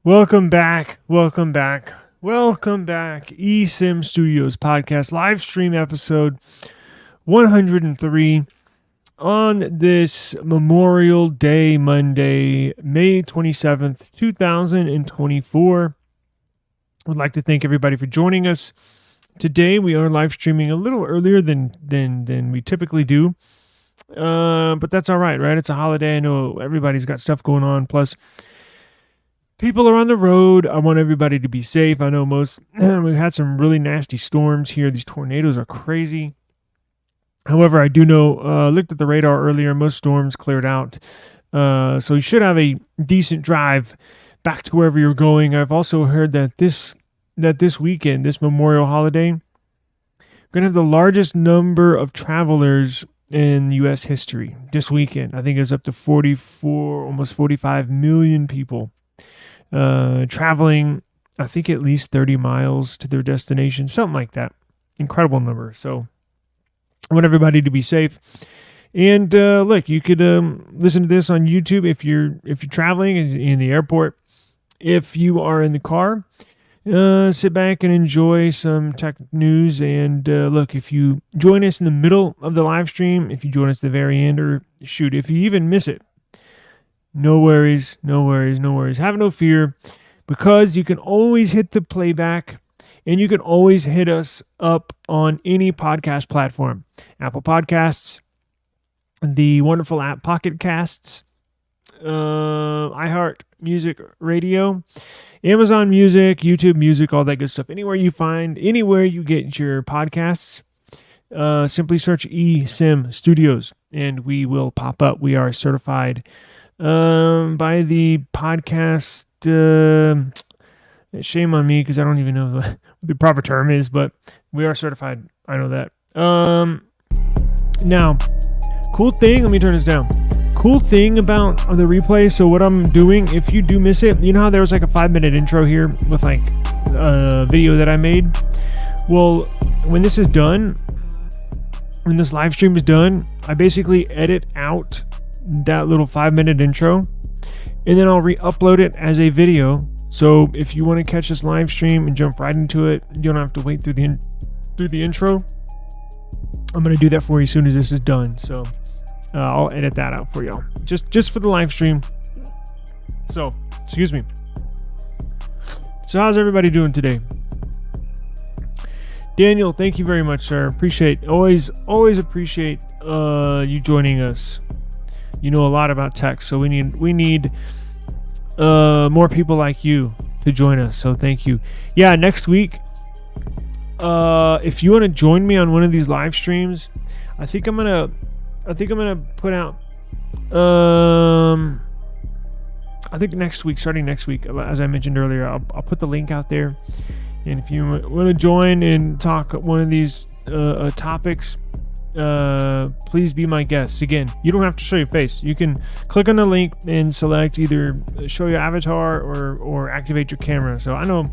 Welcome back. eSIM Studios podcast live stream episode 103 on this Memorial Day Monday, May 27th, 2024. I'd like to thank everybody for joining us. Today we are live streaming a little earlier than we typically do. But that's all right? It's a holiday. I know everybody's got stuff going on. Plus, people are on the road. I want everybody to be safe. I know we've had some really nasty storms here. These tornadoes are crazy. However, I do know, looked at the radar earlier, most storms cleared out. So you should have a decent drive back to wherever you're going. I've also heard that this weekend, this Memorial holiday, we're going to have the largest number of travelers in U.S. history this weekend. I think it's up to 44, almost 45 million people traveling, I think at least 30 miles to their destination, something like that. Incredible number. So I want everybody to be safe. And look, you could listen to this on YouTube if you're traveling in the airport. If you are in the car, sit back and enjoy some tech news. And look, if you join us in the middle of the live stream, if you join us at the very end, or shoot, if you even miss it, no worries. Have no fear, because you can always hit the playback, and you can always hit us up on any podcast platform. Apple Podcasts, the wonderful app Pocket Casts, iHeart Music Radio, Amazon Music, YouTube Music, all that good stuff. Anywhere you get your podcasts, simply search eSIM Studios, and we will pop up. We are certified by the podcast. Shame on me, because I don't even know what the proper term is, but we are certified. I know that. Now, cool thing. Let me turn this down. Cool thing about the replay. So what I'm doing, if you do miss it, you know how there was like a 5-minute intro here with like a video that I made. Well, when this is done, when this live stream is done, I basically edit out that little 5-minute intro, and then I'll re-upload it as a video. So if you want to catch this live stream and jump right into it, you don't have to wait through the intro. I'm going to do that for you as soon as this is done. So I'll edit that out for y'all, just for the live stream. So, excuse me. So how's everybody doing today? Daniel, thank you very much, sir. Always appreciate you joining us. You know a lot about tech, so we need more people like you to join us. So thank you. Yeah, next week, if you want to join me on one of these live streams, I think I'm gonna put out. I think starting next week, as I mentioned earlier, I'll put the link out there. And if you want to join and talk one of these topics, please be my guest. Again, you don't have to show your face. You can click on the link and select either show your avatar or activate your camera. So I know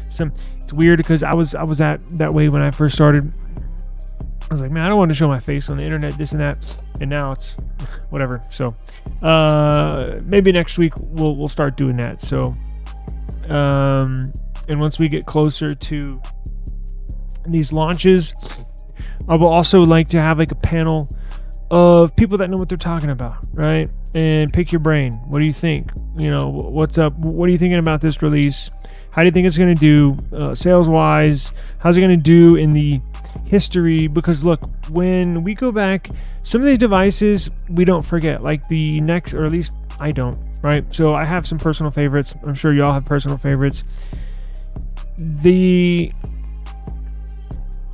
it's weird, because I was that way when I first started. I was like, man, I don't want to show my face on the internet, this and that. And now it's whatever. So maybe next week we'll start doing that. So and once we get closer to these launches, I will also like to have like a panel of people that know what they're talking about, right? And pick your brain. What do you think? What's up? What are you thinking about this release? How do you think it's going to do sales-wise? How's it going to do in the history? Because look, when we go back, some of these devices we don't forget, like the next, or at least I don't, right? So I have some personal favorites. I'm sure y'all have personal favorites.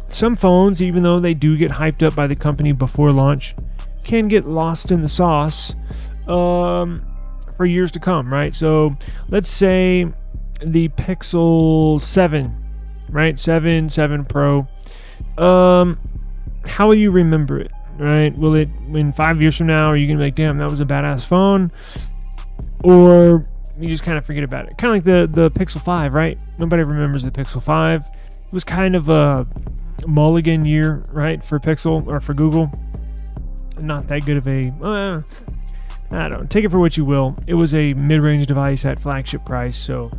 Some phones, even though they do get hyped up by the company before launch, can get lost in the sauce for years to come, right? So let's say the Pixel 7, right? 7 Pro. How will you remember it, right? Will it, in 5 years from now, are you going to be like, damn, that was a badass phone? Or you just kind of forget about it? Kind of like the Pixel 5, right? Nobody remembers the Pixel 5. It was kind of a mulligan year, right, for Pixel, or for Google. Not that good of a I don't know, take it for what you will. It was a mid-range device at flagship price. So,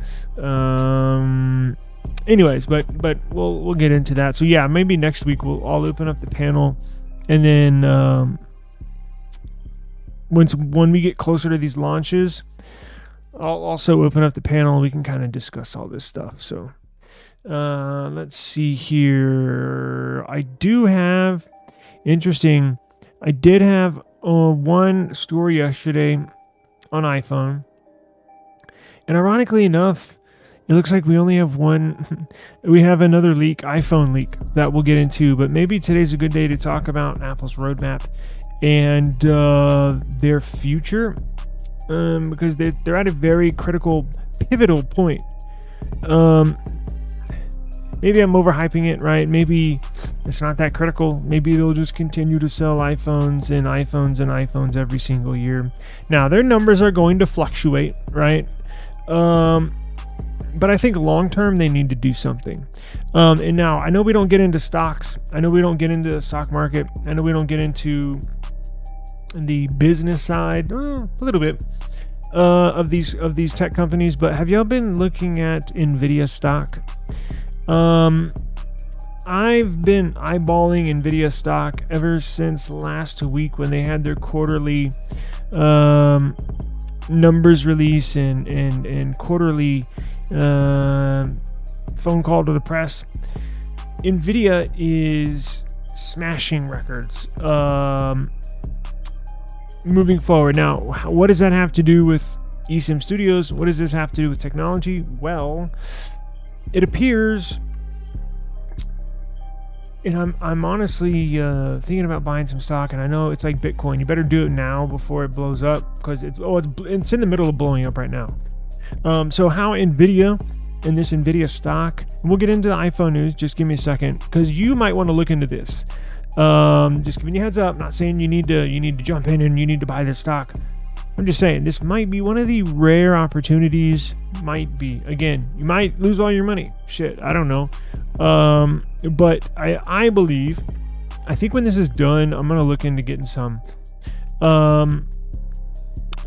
anyways, but we'll get into that. So yeah, maybe next week I'll open up the panel, and then when we get closer to these launches, I'll also open up the panel and we can kind of discuss all this stuff. So let's see here. I did have one story yesterday on iPhone, and ironically enough, it looks like we only have one. We have another iPhone leak that we'll get into, but maybe today's a good day to talk about Apple's roadmap and their future, because they're at a very pivotal point. Maybe I'm overhyping it, right? Maybe it's not that critical. Maybe they'll just continue to sell iPhones and iPhones and iPhones every single year. Now, their numbers are going to fluctuate, right? But I think long term they need to do something. And now, I know we don't get into stocks. I know we don't get into the stock market. I know we don't get into the business side a little bit of these tech companies. But have y'all been looking at Nvidia stock? I've been eyeballing Nvidia stock ever since last week when they had their quarterly numbers release and quarterly phone call to the press. Nvidia is smashing records moving forward. Now, what does that have to do with eSIM Studios? What does this have to do with technology? Well, it appears, and I'm honestly thinking about buying some stock, and I know it's like Bitcoin. You better do it now before it blows up, because it's in the middle of blowing up right now. So how Nvidia and this Nvidia stock, and we'll get into the iPhone news. Just give me a second, because you might want to look into this. Just giving you a heads up. Not saying you need to jump in and you need to buy this stock. I'm just saying this might be one of the rare opportunities. Might be. Again, you might lose all your money. Shit, I don't know. But I believe, I think when this is done, I'm gonna look into getting some. So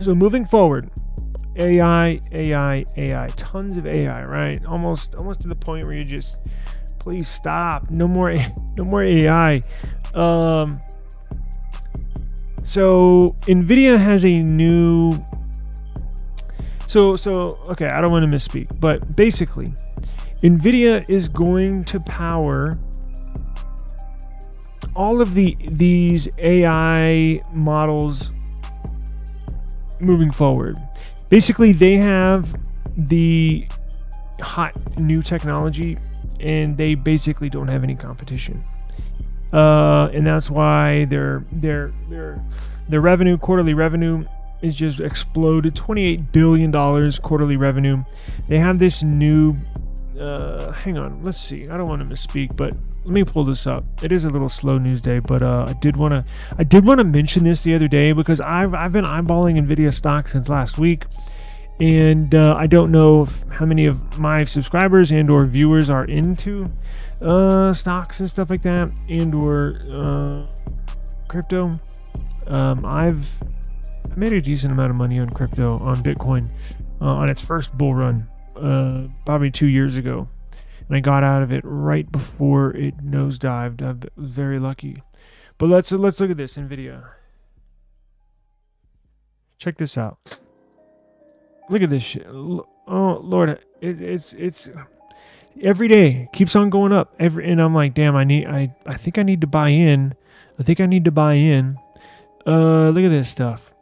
moving forward, AI, tons of AI, right? Almost to the point where you just, please stop. No more AI. So Nvidia has a new. So okay, I don't want to misspeak, but basically, Nvidia is going to power all of these AI models moving forward. Basically, they have the hot new technology, and they basically don't have any competition. And that's why their revenue, quarterly revenue, is just exploded. $28 billion quarterly revenue. They have this new. Hang on, let's see. I don't want to misspeak, but let me pull this up. It is a little slow news day, but I did want to mention this the other day because I've been eyeballing Nvidia stock since last week, and I don't know how many of my subscribers and or viewers are into stocks and stuff like that, and or crypto. I made a decent amount of money on crypto, on Bitcoin, on its first bull run, probably 2 years ago, and I got out of it right before it nosedived. I was very lucky. But let's look at this Nvidia. Check this out. Look at this shit. Oh Lord, it's every day keeps on going up. And I'm like, damn, I think I need to buy in. Look at this stuff.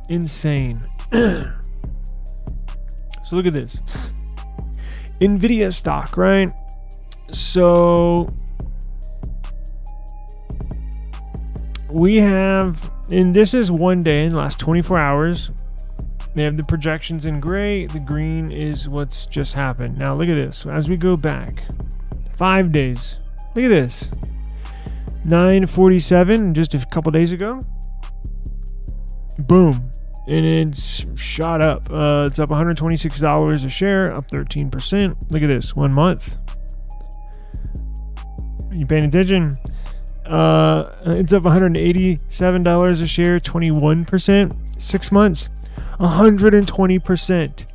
Insane. So look at this. Nvidia stock, right? So we have, and this is one day in the last 24 hours. They have the projections in gray. The green is what's just happened. Now look at this. As we go back 5 days, look at this. 947 just a couple days ago. Boom. And it's shot up. It's up $126 a share, up 13%. Look at this, 1 month. You paying attention? It's up $187 a share, 21%. 6 months, 120%,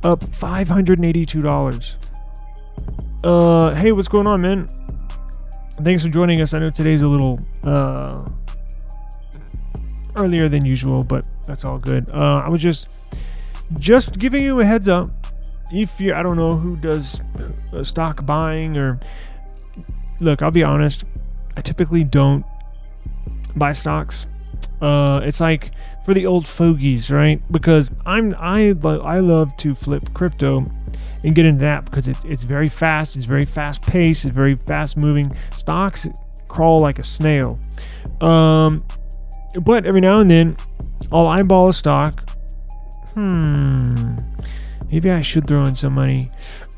up $582. Hey, what's going on, man? Thanks for joining us. I know today's a little earlier than usual, but that's all good. I was just giving you a heads up. If you, I don't know who does stock buying, or look, I'll be honest, I typically don't buy stocks. It's like for the old fogies, right? Because I love to flip crypto and get into that because it's very fast, it's very fast paced, it's very fast moving. Stocks crawl like a snail. But every now and then I'll eyeball a stock. Maybe I should throw in some money.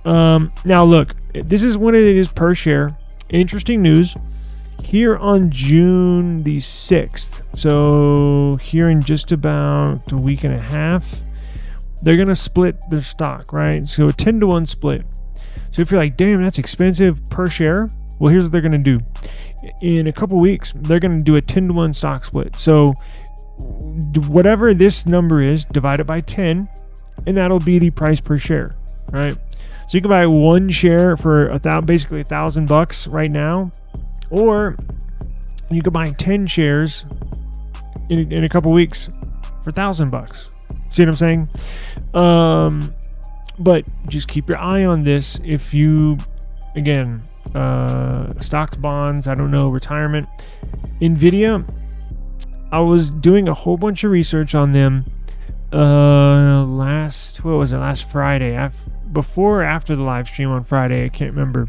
Now look, this is what it is per share. Interesting news. Here on June the 6th, so here in just about a week and a half, they're going to split their stock, right? So a 10-to-1 split. So if you're like, damn, that's expensive per share, well, here's what they're going to do. In a couple weeks, they're going to do a 10-to-1 stock split. So whatever this number is, divide it by 10, and that'll be the price per share, right? So you can buy one share for basically $1,000 right now, or you could buy 10 shares in a couple weeks for $1,000. See what I'm saying? But just keep your eye on this. If you, again, stocks, bonds, I don't know, retirement, Nvidia, I was doing a whole bunch of research on them last Friday, before or after the live stream on Friday, I can't remember.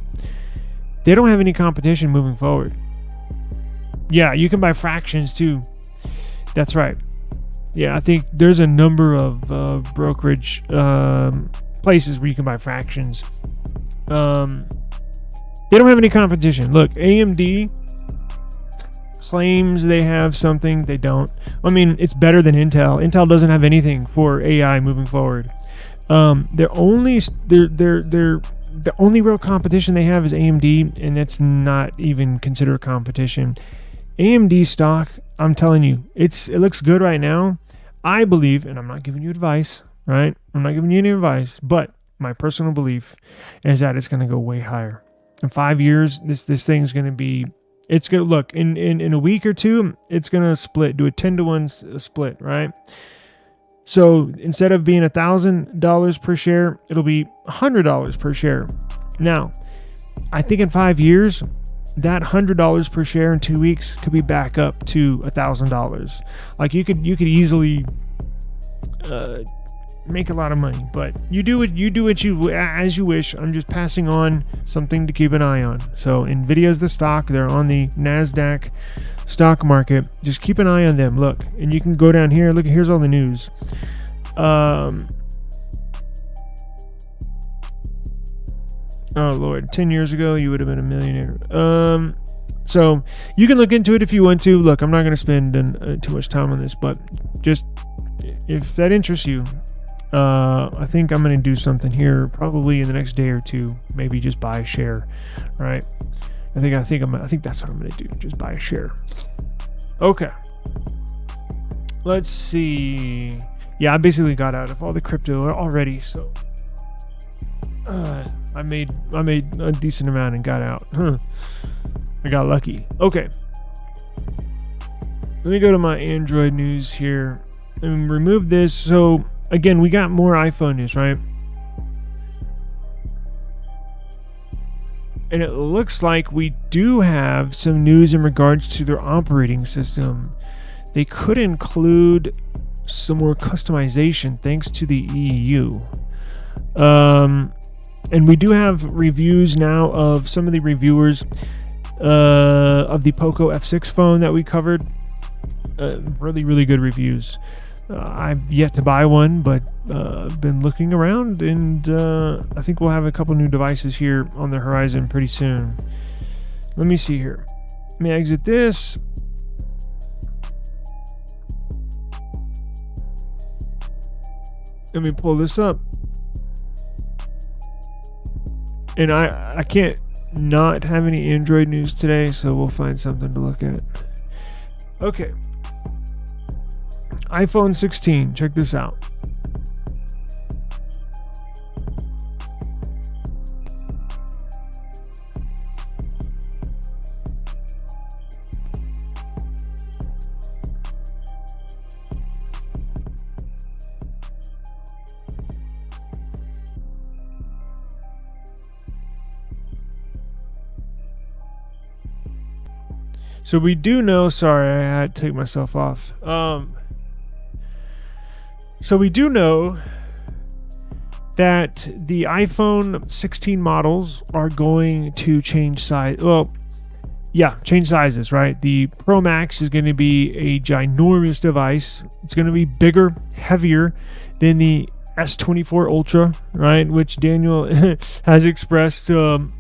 They don't have any competition moving forward. Yeah, you can buy fractions too. That's right. Yeah, I think there's a number of brokerage places where you can buy fractions. They don't have any competition. Look, AMD claims they have something. They don't. I mean, it's better than Intel. Intel doesn't have anything for AI moving forward. The only real competition they have is AMD, and it's not even considered competition. AMD stock, I'm telling you, it looks good right now. I believe, and I'm not giving you advice, right? I'm not giving you any advice, but my personal belief is that it's going to go way higher. In 5 years, this thing's going to be, it's going to look, in a week or two, it's going to split, do a 10-to-1 split, right? So instead of being $1,000 per share, it'll be $100 per share. Now, I think in 5 years, that $100 per share in 2 weeks could be back up to $1,000. Like you could easily make a lot of money, but you do as you wish. I'm just passing on something to keep an eye on. So Nvidia's the stock; they're on the NASDAQ stock market. Just keep an eye on them. Look, and you can go down here. Look, here's all the news. Oh Lord, 10 years ago you would have been a millionaire. So you can look into it if you want to. Look, I'm not going to spend too much time on this, but just if that interests you, I think I'm going to do something here probably in the next day or two. Maybe just buy a share, right? I think that's what I'm going to do. Just buy a share. Okay. Let's see. Yeah, I basically got out of all the crypto already, so I made a decent amount and got out. I got lucky. Okay. Let me go to my Android news here and remove this. So again, we got more iPhone news, right? And it looks like we do have some news in regards to their operating system. They could include some more customization thanks to the EU. And we do have reviews now of some of the reviewers of the Poco F6 phone that we covered. Really, really good reviews. I've yet to buy one, but I've been looking around, and I think we'll have a couple new devices here on the horizon pretty soon. Let me see here. Let me exit this. Let me pull this up. And I can't not have any Android news today, so we'll find something to look at. Okay. iPhone 16. Check this out. So we do know, sorry, I had to take myself off. So we do know that the iPhone 16 models are going to change size. Well, yeah, change sizes, right? The Pro Max is going to be a ginormous device. It's going to be bigger, heavier than the S24 Ultra, right? Which Daniel has expressed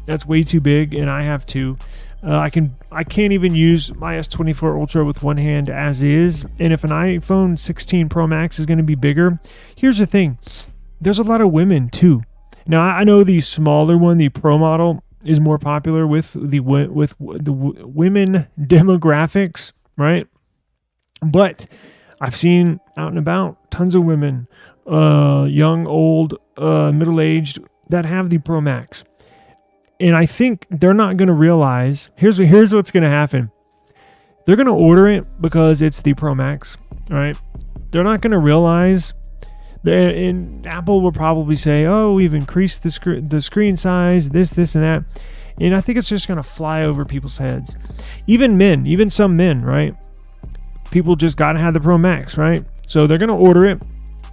that's way too big, and I have too. I can't even use my S24 Ultra with one hand as is. And if an iPhone 16 Pro Max is going to be bigger, here's the thing. There's a lot of women too. Now, I know the smaller one, the Pro model, is more popular with the women demographics, right? But I've seen out and about tons of women, young, old, middle-aged, that have the Pro Max. And I think they're not going to realize, here's what's going to happen. They're going to order it because it's the Pro Max, right? They're not going to realize that, and Apple will probably say, oh, we've increased the screen size, this, and that. And I think it's just going to fly over people's heads. Even some men, right? People just got to have the Pro Max, right? So they're going to order it.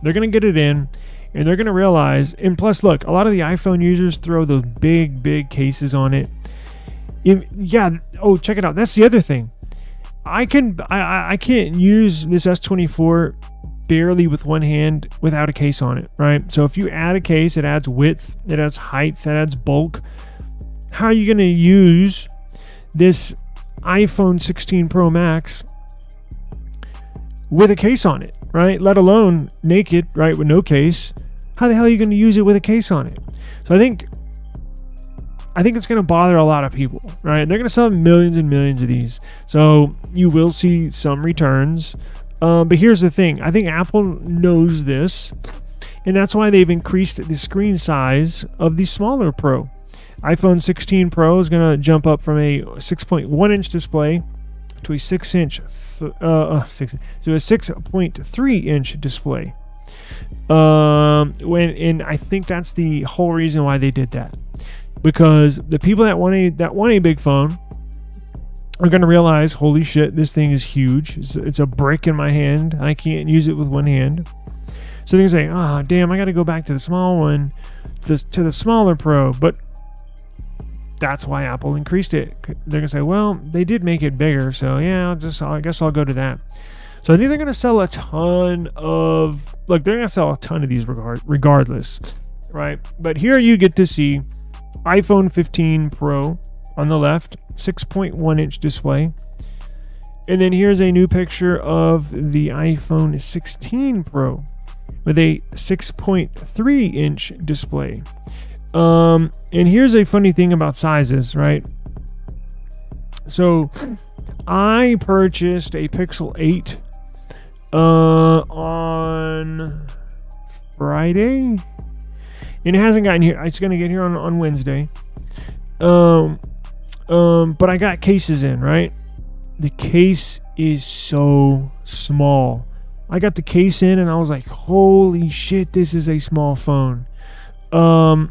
They're going to get it in. And they're going to realize, and plus, look, a lot of the iPhone users throw those big cases on it. Yeah. Oh, check it out. That's the other thing. I can't use this S24 barely with one hand without a case on it, right? So if you add a case, it adds width, it adds height, it adds bulk. How are you going to use this iPhone 16 Pro Max with a case on it? Right? Let alone naked, right? With no case. How the hell are you going to use it with a case on it? So I think it's going to bother a lot of people, right? They're going to sell millions and millions of these. So you will see some returns. But here's the thing. I think Apple knows this. And that's why they've increased the screen size of the smaller Pro. iPhone 16 Pro is going to jump up from a 6.1 inch display to a 6.3 inch display. And I think that's the whole reason why they did that, because the people that want a big phone are going to realize, holy shit, this thing is huge. It's a brick in my hand. I can't use it with one hand. So they're going to say, oh damn, I got to go back to the small one, to the smaller Pro. But that's why Apple increased it. They're going to say, well, they did make it bigger, so yeah, I guess I'll go to that. So I think they're going to sell a ton of these regardless, right? But here you get to see iPhone 15 Pro on the left, 6.1 inch display. And then here's a new picture of the iPhone 16 Pro with a 6.3 inch display. And here's a funny thing about sizes, right? So I purchased a Pixel 8 on Friday, and it hasn't gotten here. It's going to get here on Wednesday. But I got cases in, right? The case is so small. I got the case in and I was like, holy shit, this is a small phone. And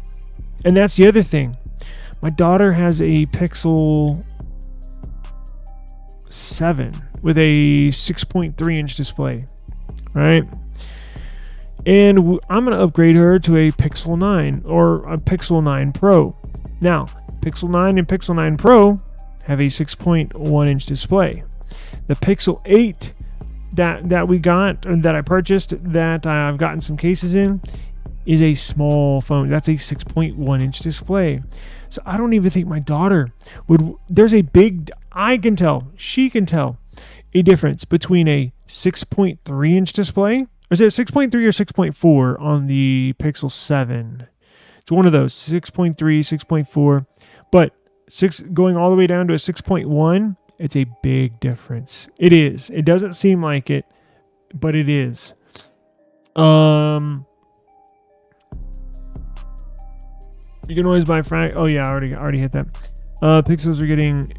that's the other thing. My daughter has a Pixel 7 with a 6.3 inch display, right? And I'm going to upgrade her to a Pixel 9 or a Pixel 9 Pro. Now, Pixel 9 and Pixel 9 Pro have a 6.1 inch display. The Pixel 8 that we got, or that I purchased, that I've gotten some cases in, is a small phone. That's a 6.1 inch display. So I don't even think my daughter would. There's a big, she can tell a difference between a 6.3 inch display. Or is it 6.3 or 6.4 on the Pixel 7? It's one of those, 6.3, 6.4. But going all the way down to a 6.1, it's a big difference. It is. It doesn't seem like it, but it is. You can always buy oh yeah, I already hit that. Pixels are getting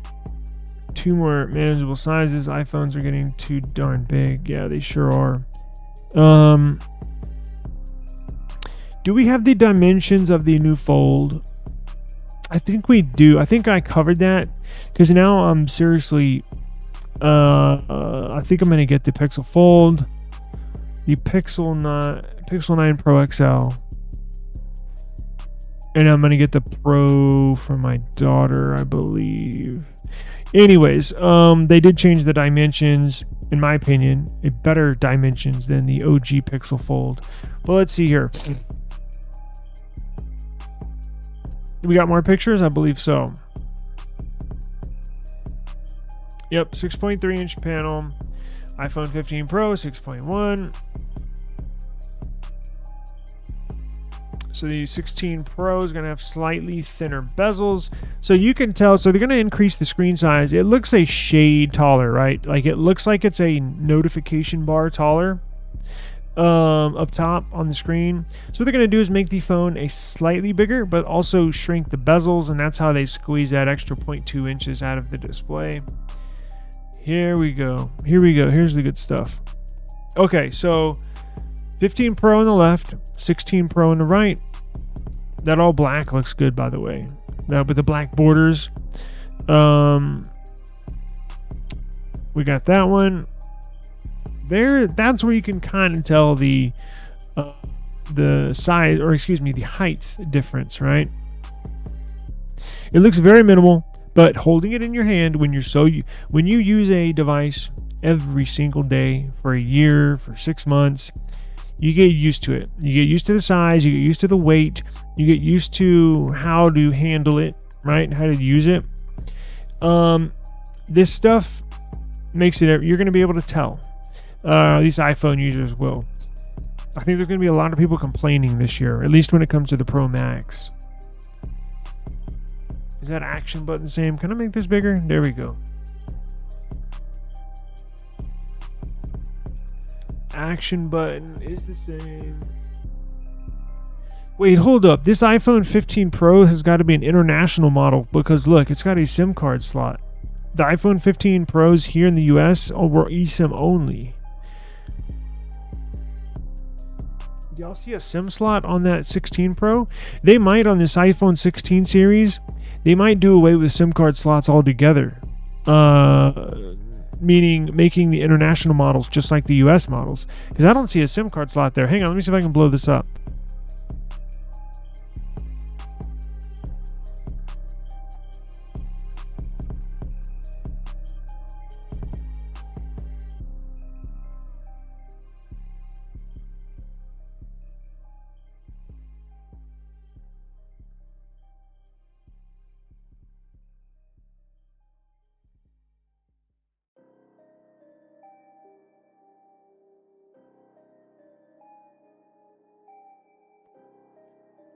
2 more manageable sizes. iPhones are getting too darn big. Yeah, they sure are. Do we have the dimensions of the new Fold? I think we do. I think I covered that, because now I'm seriously I think I'm going to get the Pixel Fold, the Pixel 9 Pro XL, and I'm going to get the Pro for my daughter, I believe. Anyways, they did change the dimensions, in my opinion, better dimensions than the OG Pixel Fold. But let's see here. We got more pictures? I believe so. Yep, 6.3 inch panel. iPhone 15 Pro, 6.1. So the 16 Pro is going to have slightly thinner bezels. So you can tell, so they're going to increase the screen size. It looks a shade taller, right? Like it looks like it's a notification bar taller up top on the screen. So what they're going to do is make the phone a slightly bigger, but also shrink the bezels, and that's how they squeeze that extra 0.2 inches out of the display. Here we go. Here we go. Here's the good stuff. Okay, so 15 Pro on the left, 16 Pro on the right. That all black looks good, by the way. Now with the black borders. We got that one. There, that's where you can kind of tell the size, or excuse me, the height difference, right? It looks very minimal, but holding it in your hand when you use a device every single day for a year, for 6 months, you get used to it. You get used to the size, you get used to the weight, you get used to how to handle it, right? How to use it. This stuff makes it, you're going to be able to tell. At least iPhone users will. I think there's going to be a lot of people complaining this year, at least when it comes to the Pro Max. Is that action button the same? Can I make this bigger? There we go. Action button is the same. Wait, hold up. This iPhone 15 Pro has got to be an international model, because look, it's got a SIM card slot. The iPhone 15 Pros here in the US were eSIM only. Do y'all see a SIM slot on that 16 Pro? They might, on this iPhone 16 series, they might do away with SIM card slots altogether. Meaning making the international models just like the US models. Because I don't see a SIM card slot there. Hang on, let me see if I can blow this up.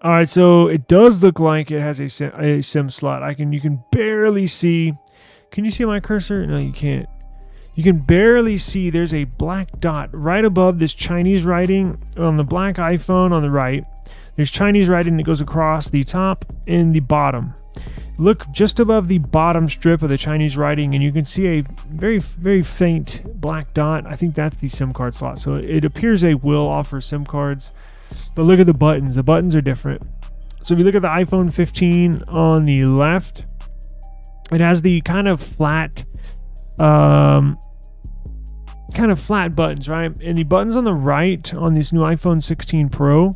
All right, so it does look like it has a SIM slot. You can barely see. Can you see my cursor? No, you can't. You can barely see there's a black dot right above this Chinese writing on the black iPhone on the right. There's Chinese writing that goes across the top and the bottom. Look just above the bottom strip of the Chinese writing, and you can see a very, very faint black dot. I think that's the SIM card slot. So it appears they will offer SIM cards. But look at the buttons. The buttons are different. So if you look at the iPhone 15 on the left, it has the kind of flat buttons, right? And the buttons on the right on this new iPhone 16 Pro,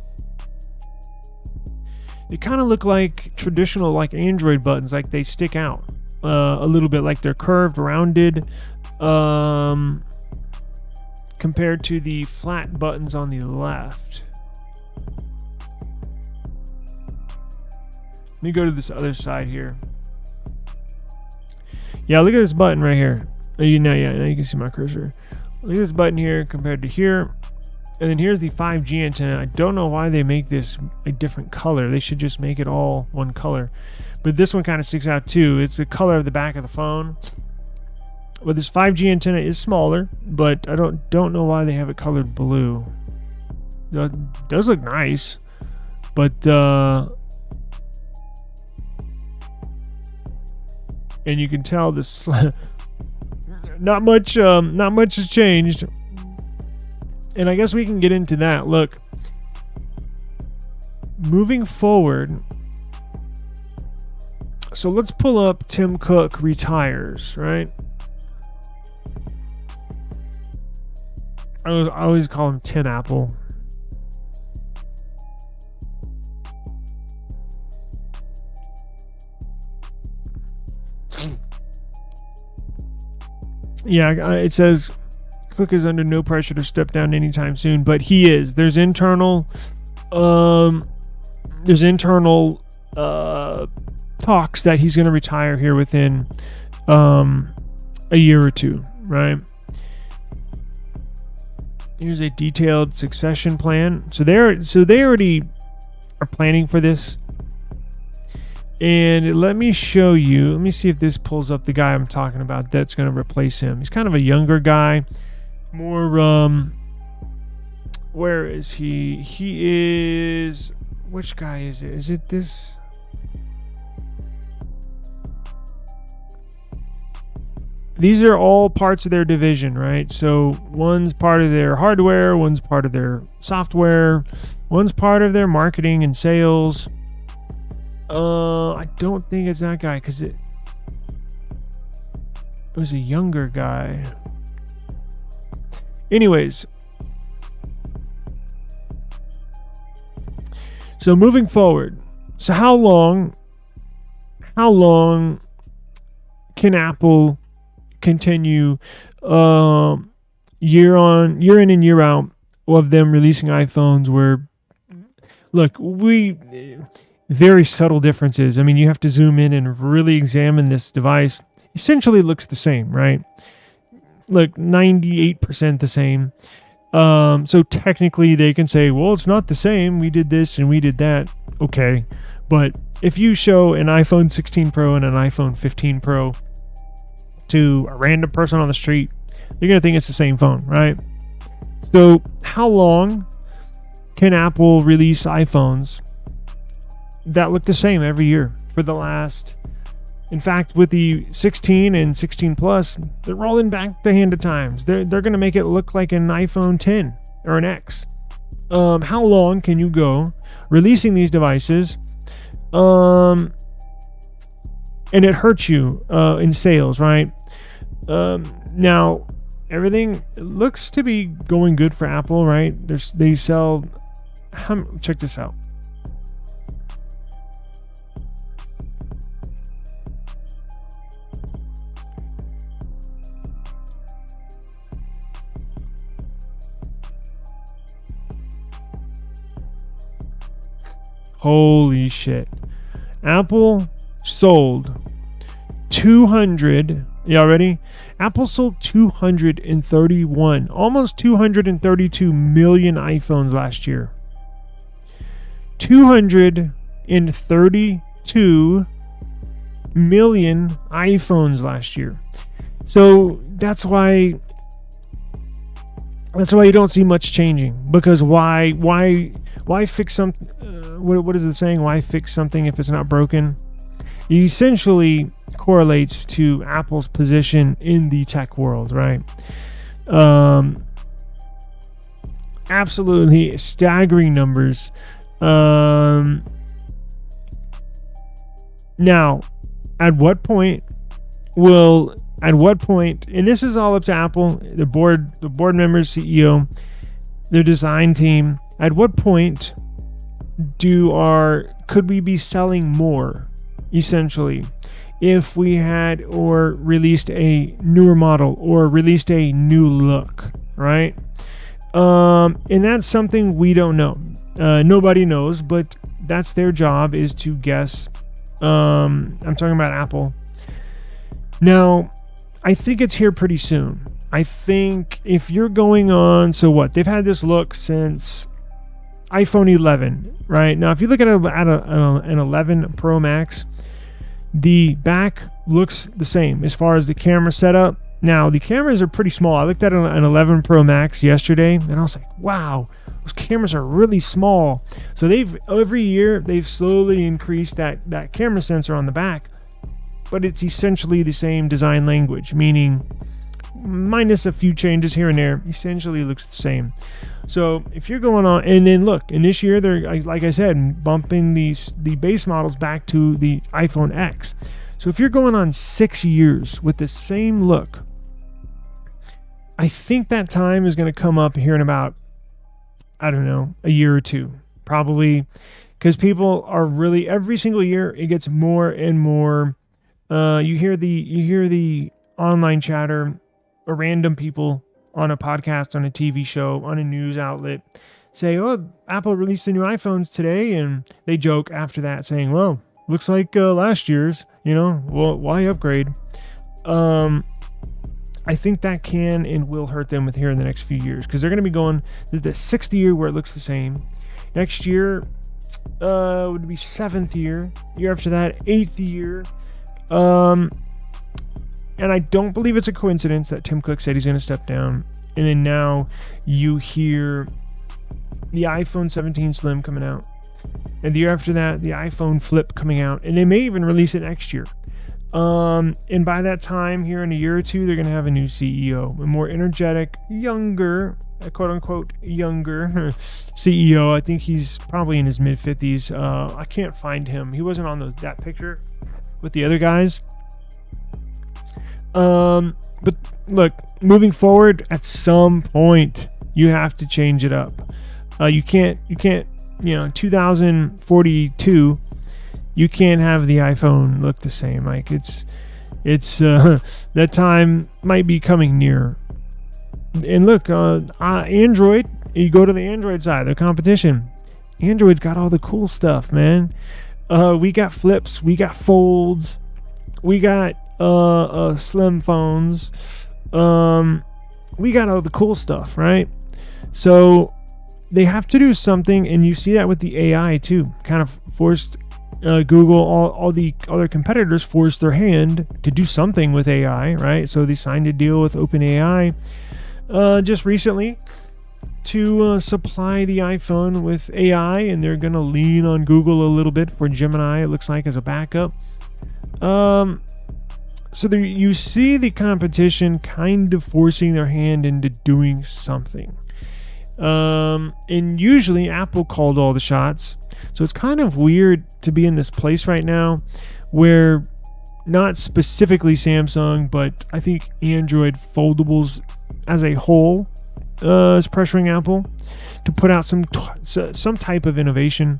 they kind of look like traditional, like Android buttons, like they stick out a little bit, like they're curved, rounded, compared to the flat buttons on the left. Let me go to this other side here. Yeah, look at this button right here. Now you can see my cursor. Look at this button here compared to here. And then here's the 5G antenna. I don't know why they make this a different color. They should just make it all one color. But this one kind of sticks out too. It's the color of the back of the phone. Well, this 5G antenna is smaller, but I don't know why they have it colored blue. It does look nice, but and you can tell this not much has changed. And I guess we can get into that. Look, moving forward. So let's pull up Tim Cook retires, right? I always call him Tin Apple. Yeah, it says Cook is under no pressure to step down anytime soon, but he is. There's internal talks that he's going to retire here within a year or two, right? Here's a detailed succession plan. So they already are planning for this. And let me show you. Let me see if this pulls up the guy I'm talking about that's going to replace him. He's kind of a younger guy. More where is he? He is, which guy is it? Is it this? These are all parts of their division, right? So one's part of their hardware, one's part of their software, one's part of their marketing and sales. I don't think it's that guy because it was a younger guy. Anyways, so moving forward, so how long can Apple continue year in and year out of them releasing iPhones where, look, very subtle differences. I mean, you have to zoom in and really examine this device. Essentially looks the same, right? Look, 98% the same. So technically they can say, well, it's not the same. We did this and we did that. Okay. But if you show an iPhone 16 Pro and an iPhone 15 Pro to a random person on the street, they're going to think it's the same phone, right? So how long can Apple release iPhones that look the same every year for the last, in fact, with the 16 and 16 Plus, they're rolling back the hand of times. They're going to make it look like an iPhone 10 or an X. How long can you go releasing these devices and it hurts you in sales, right? Now, everything looks to be going good for Apple, right? They sell, check this out. Holy shit. Apple sold 200. Y'all ready? Apple sold 231, almost 232 million iPhones last year. 232 million iPhones last year. So that's why you don't see much changing, because why fix something? What is it saying? Why fix something if it's not broken? It essentially correlates to Apple's position in the tech world, right? Absolutely staggering numbers. Now, at what point, and this is all up to Apple, the board members, CEO, their design team, at what point could we be selling more, essentially, if we had or released a newer model or released a new look, right? And that's something we don't know. Nobody knows, but that's their job, is to guess. I'm talking about Apple. Now, I think it's here pretty soon. I think if you're going on, so what? They've had this look since iPhone 11, right? Now, if you look at an 11 Pro Max, the back looks the same as far as the camera setup. Now, the cameras are pretty small. I looked at an 11 Pro Max yesterday, and I was like, wow, those cameras are really small. So every year, they've slowly increased that camera sensor on the back, but it's essentially the same design language, meaning minus a few changes here and there, essentially looks the same. So if you're going on, and then look, in this year, they're, like I said, bumping the base models back to the iPhone X. So if you're going on 6 years with the same look, I think that time is going to come up here in about, I don't know, a year or two, probably, because people are really, every single year it gets more and more. You hear the online chatter, or random people on a podcast, on a TV show, on a news outlet say, "Oh, Apple released the new iPhones today," and they joke after that, saying, "Well, looks like last year's. Well, why upgrade?" I think that can and will hurt them here in the next few years, because they're going to be going the 6th year where it looks the same. Next year would be 7th year. Year after that, 8th year. And I don't believe it's a coincidence that Tim Cook said he's going to step down. And then now you hear the iPhone 17 Slim coming out. And the year after that, the iPhone Flip coming out. And they may even release it next year. And by that time, here in a year or two, they're going to have a new CEO. A more energetic, younger, quote-unquote, younger CEO. I think he's probably in his mid-50s. I can't find him. He wasn't on that picture with the other guys. But look, moving forward, at some point you have to change it up. You can't, 2042, you can't have the iPhone look the same. Like it's that time might be coming near. And look, Android, you go to the Android side, the competition. Android's got all the cool stuff, man. We got flips, we got folds, we got slim phones, we got all the cool stuff, right? So they have to do something, and you see that with the AI too. Kind of forced Google, all the other competitors forced their hand to do something with AI, right? So they signed a deal with OpenAI just recently to supply the iPhone with AI, and they're going to lean on Google a little bit for Gemini, it looks like, as a backup. So there, you see the competition kind of forcing their hand into doing something. And usually Apple called all the shots. So it's kind of weird to be in this place right now where not specifically Samsung, but I think Android foldables as a whole is pressuring Apple to put out some type of innovation.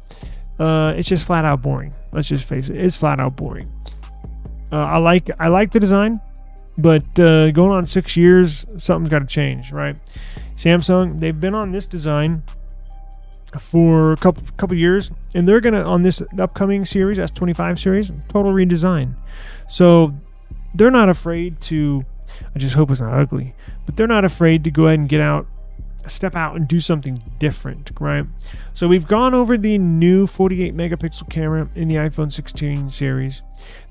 It's just flat out boring. Let's just face it. It's flat out boring. I like the design, but going on 6 years, something's got to change, right? Samsung, they've been on this design for a couple years, and they're gonna, on this upcoming series, S25 series, total redesign. So they're not afraid to, I just hope it's not ugly, but they're not afraid to go ahead and step out and do something different, right? So we've gone over the new 48 megapixel camera in the iPhone 16 series.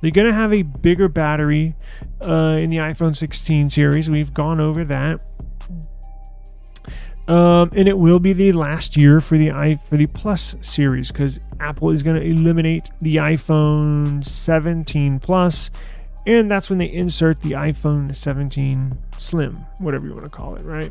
They're going to have a bigger battery in the iPhone 16 series. We've gone over that. And it will be the last year for the Plus series, because Apple is going to eliminate the iPhone 17 Plus, and that's when they insert the iPhone 17 Slim, whatever you want to call it, right?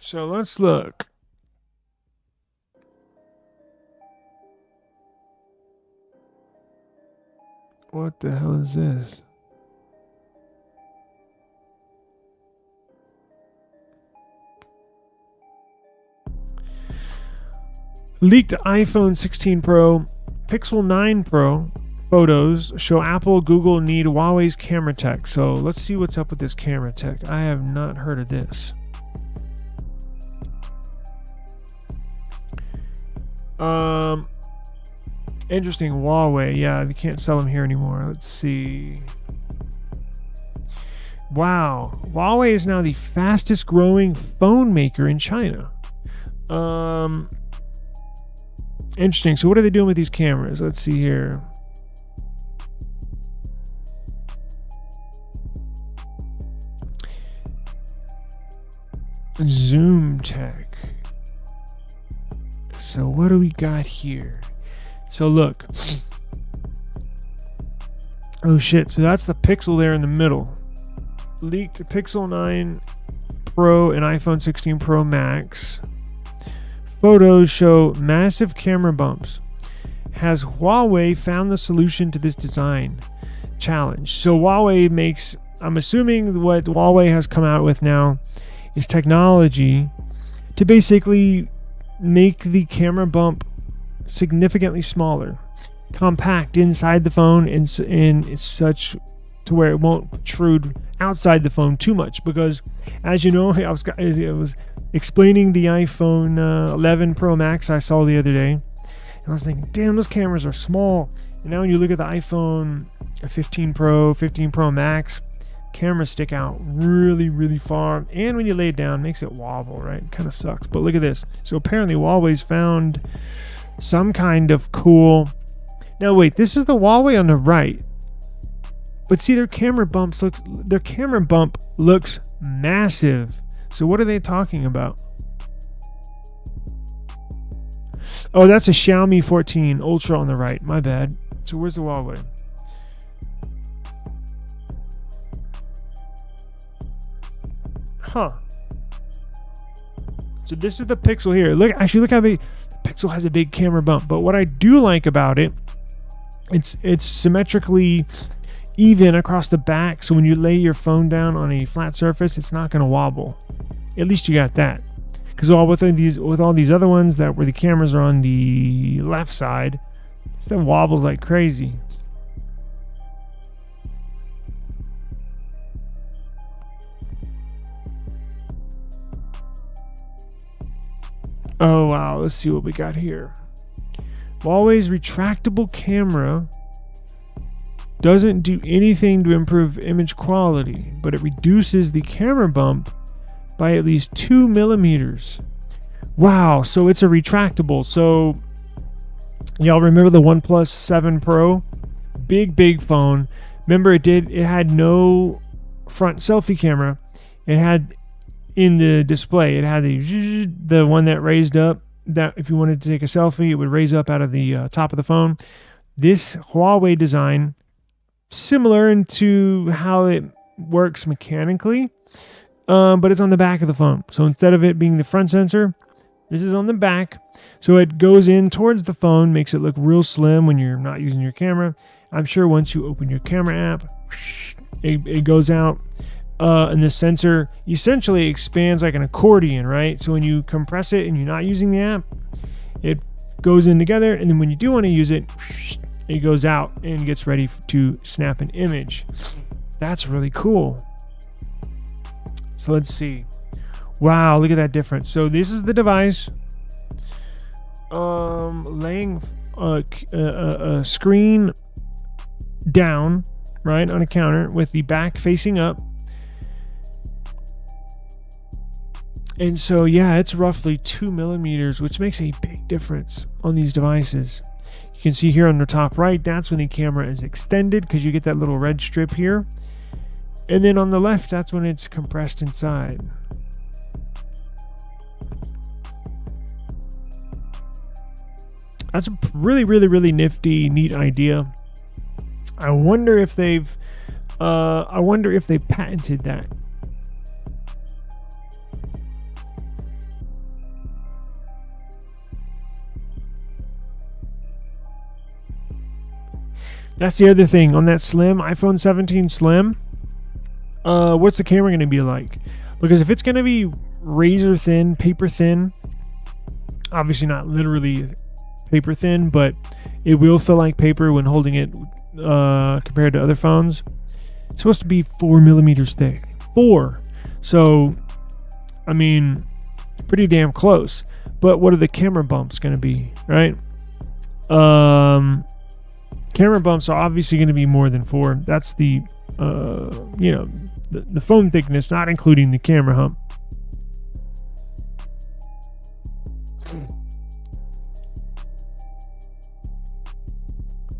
So let's look. What the hell is this? Leaked iPhone 16 Pro, Pixel 9 Pro photos show Apple, Google need Huawei's camera tech. So let's see what's up with this camera tech. I have not heard of this. Interesting. Huawei. Yeah, they can't sell them here anymore. Let's see. Wow. Huawei is now the fastest growing phone maker in China. Interesting. So what are they doing with these cameras? Let's see here. Zoom tech. So what do we got here? So look. Oh shit. So that's the Pixel there in the middle. Leaked Pixel 9 Pro and iPhone 16 Pro Max. Photos show massive camera bumps. Has Huawei found the solution to this design challenge? So Huawei makes, I'm assuming what Huawei has come out with now is technology to basically make the camera bump significantly smaller, compact inside the phone, in such to where it won't protrude outside the phone too much. Because, as you know, I was explaining the iPhone 11 Pro Max I saw the other day, and I was thinking, damn, those cameras are small. And now when you look at the iPhone 15 Pro, 15 Pro Max, cameras stick out really, really far. And when you lay it down, it makes it wobble, right? Kind of sucks. But look at this. So apparently Huawei's found some kind of cool... Now wait, this is the Huawei on the right. But see, their camera bump looks massive. So what are they talking about? Oh, that's a Xiaomi 14 Ultra on the right. My bad. So where's the Huawei? Huh. So this is the Pixel here. Look how big the Pixel has a big camera bump. But what I do like about it, it's symmetrically even across the back. So when you lay your phone down on a flat surface, it's not going to wobble. At least you got that. Because with all these other ones that where the cameras are on the left side, it still wobbles like crazy. Oh wow, let's see what we got here. Huawei's retractable camera doesn't do anything to improve image quality, but it reduces the camera bump by at least 2 millimeters. Wow, so it's a retractable. So y'all remember the OnePlus 7 Pro? Big phone. Remember it had no front selfie camera. It had in the display, it had the one that raised up, that if you wanted to take a selfie, it would raise up out of the top of the phone. This Huawei design, similar into how it works mechanically, but it's on the back of the phone. So instead of it being the front sensor, this is on the back. So it goes in towards the phone, makes it look real slim when you're not using your camera. I'm sure once you open your camera app, it goes out. And the sensor essentially expands like an accordion, right? So when you compress it and you're not using the app, it goes in together. And then when you do want to use it, it goes out and gets ready to snap an image. That's really cool. So let's see. Wow, look at that difference. So this is the device laying a screen down, right, on a counter with the back facing up. And so, yeah, it's roughly 2 millimeters, which makes a big difference on these devices. You can see here on the top right, that's when the camera is extended because you get that little red strip here. And then on the left, that's when it's compressed inside. That's a really nifty, neat idea. I wonder if they've patented that. That's the other thing on that Slim, iPhone 17 Slim. What's the camera going to be like? Because if it's going to be razor thin, paper thin, obviously not literally paper thin, but it will feel like paper when holding it compared to other phones. It's supposed to be 4 millimeters thick. 4. So, I mean, pretty damn close. But what are the camera bumps going to be, right? Camera bumps are obviously going to be more than 4. That's the, the phone thickness, not including the camera hump.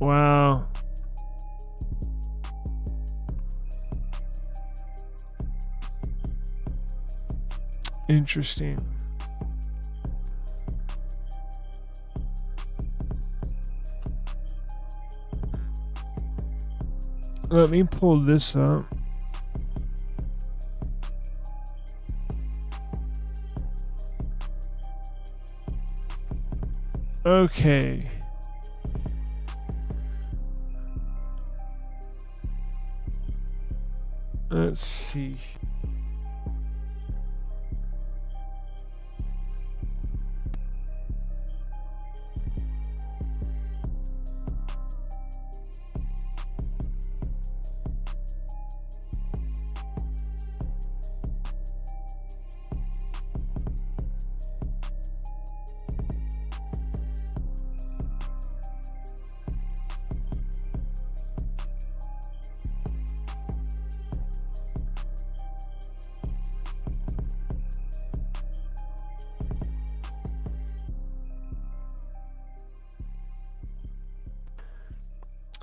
Wow. Interesting. Let me pull this up. Okay. Let's see.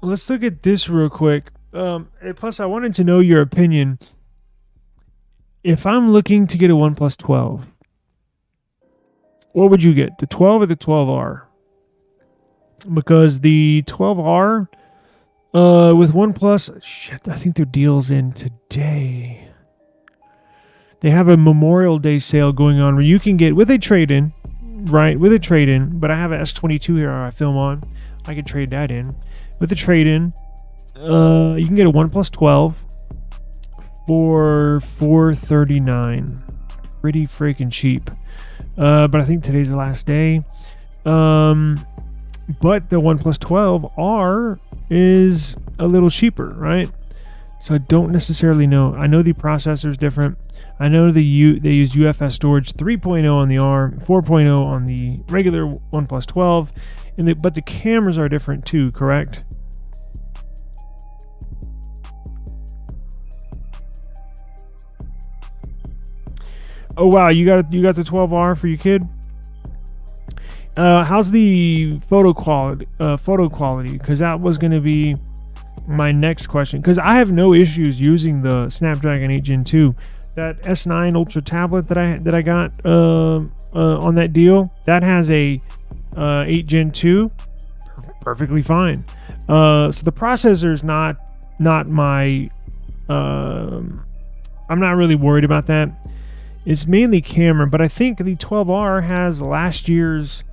Let's look at this real quick. Plus, I wanted to know your opinion. If I'm looking to get a OnePlus 12, what would you get? The 12 or the 12R? Because the 12R with OnePlus, shit, I think their deal's in today. They have a Memorial Day sale going on where you can get, with a trade-in, right? With a trade-in, but I have an S22 here I film on. I could trade that in. With a trade-in, you can get a OnePlus 12 for $439. Pretty freaking cheap. But I think today's the last day. But the OnePlus 12R is a little cheaper, right? So I don't necessarily know. I know the processor is different. I know they use UFS storage 3.0 on the R, 4.0 on the regular OnePlus 12. But the cameras are different too, correct? Oh wow, you got the 12R for your kid? How's the photo quality? Because that was going to be my next question. Because I have no issues using the Snapdragon 8 Gen 2. That S9 Ultra tablet that I got on that deal, that has a 8 Gen 2, perfectly fine. So the processor is not my. I'm not really worried about that. It's mainly camera, but I think the 12R has last year's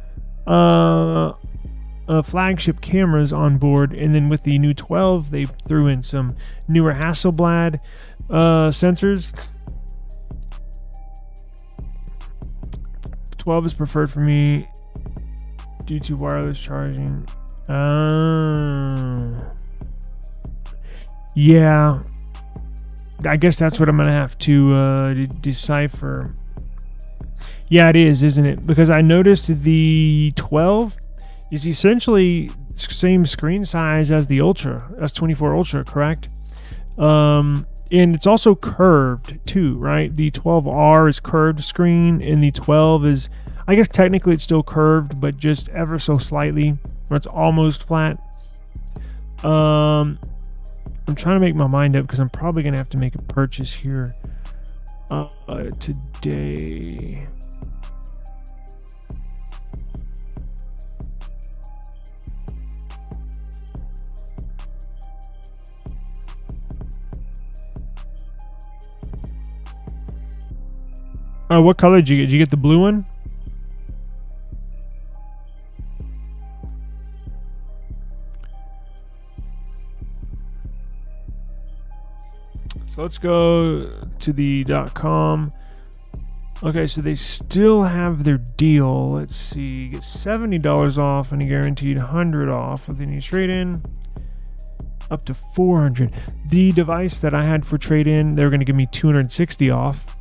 flagship cameras on board, and then with the new 12, they threw in some newer Hasselblad sensors. 12 is preferred for me due to wireless charging. Yeah, I guess that's what I'm gonna have to decipher. Yeah, it is, isn't it? Because I noticed the 12 is essentially same screen size as the Ultra, S24 Ultra, correct? And it's also curved too, right? The 12R is curved screen, and the 12 is, I guess technically it's still curved, but just ever so slightly, or it's almost flat. I'm trying to make my mind up because I'm probably going to have to make a purchase here today. What color did you get? Did you get the blue one? So let's go to the .com. Okay, so they still have their deal. Let's see, you get $70 off and a guaranteed $100 off with any trade-in. Up to $400. The device that I had for trade-in, they were going to give me $260 off.